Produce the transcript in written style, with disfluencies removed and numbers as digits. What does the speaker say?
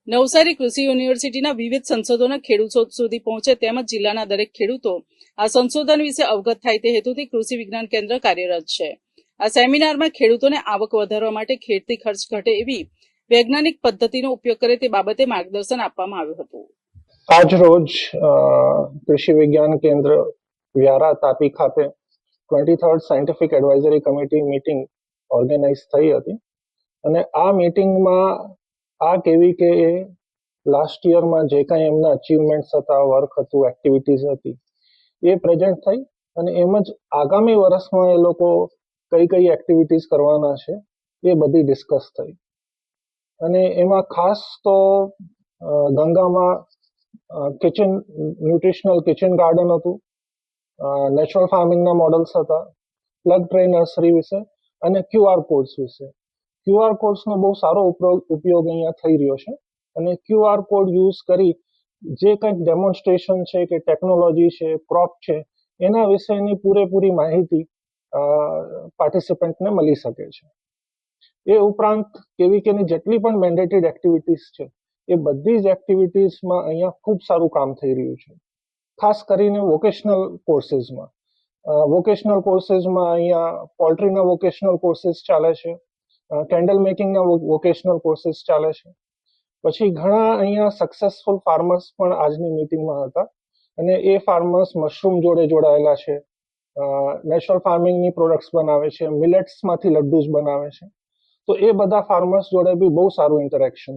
નવસારી કૃષિ યુનિવર્સિટીના વિવિધ સંશોધનો ખેડૂતો સુધી પહોંચે તેમજ જિલ્લાના દરેક ખેડૂતો આ સંશોધન વિશે અવગત થાય તે હેતુથી કૃષિ વિજ્ઞાન કેન્દ્ર કાર્યરત છે। આ સેમિનારમાં ખેડૂતોને આવક વધારવા માટે ખેતી ખર્ચ ઘટે એવી વૈજ્ઞાનિક પદ્ધતિનો ઉપયોગ કરે તે બાબતે માર્ગદર્શન આપવામાં આવ્યું હતું। આજ રોજ કૃષિ વિજ્ઞાન કેન્દ્ર વ્યારા તાપી ખાતે 23rd scientific advisory committee meeting organise થઈ હતી અને આ મીટિંગમાં આ કેવી કે લાસ્ટ યરમાં જે કાંઈ એમના અચીવમેન્ટ્સ હતા, વર્ક હતું, એક્ટિવિટીઝ હતી એ પ્રેઝન્ટ થઈ અને એમ જ આગામી વર્ષમાં એ લોકો કઈ કઈ એક્ટિવિટીઝ કરવાના છે એ બધી ડિસ્કસ થઈ। અને એમાં ખાસ તો ગંગામાં કિચન ન્યુટ્રિશનલ કિચન ગાર્ડન હતું, નેચરલ ફાર્મિંગના મોડલ્સ હતા, પ્લગ ટ્રે નર્સરી વિશે અને QR કોડ્સ વિશે। QR કોડ્સનો બહુ સારો ઉપયોગ અહીંયા થઈ રહ્યો છે અને QR કોડ યુઝ કરી જે કંઈક ડેમોન્સ્ટ્રેશન છે કે ટેકનોલોજી છે, ક્રોપ છે, એના વિશેની પૂરેપૂરી માહિતી પાર્ટિસિપન્ટને મળી શકે છે। એ ઉપરાંત કેવીકેની જેટલી પણ મેન્ડેટેડ એક્ટિવિટીઝ છે એ બધી જ એક્ટિવિટીઝમાં અહીંયા ખૂબ સારું કામ થઈ રહ્યું છે। ખાસ કરીને વોકેશનલ કોર્सेसમાં અહીંયા પોલ્ટ્રીના વોકેશનલ કોર્सेस ચાલે છે, કેન્ડલ મેકિંગના વોકેશનલ કોર્सेस ચાલે છે। પછી ઘણા અહીંયા સક્સેસફુલ ફાર્મર્સ પણ આજની મિટિંગમાં હતા અને એ ફાર્મર્સ મશરૂમ જોડે જોડાયેલા છે, નેચરલ ફાર્મિંગની પ્રોડક્ટ્સ બનાવે છે, મિલેટ્સમાંથી લડ્ડુઝ બનાવે છે। તો એ બધા ફાર્મર્સ જોડે બી બહુ સારું ઇન્ટરેક્શન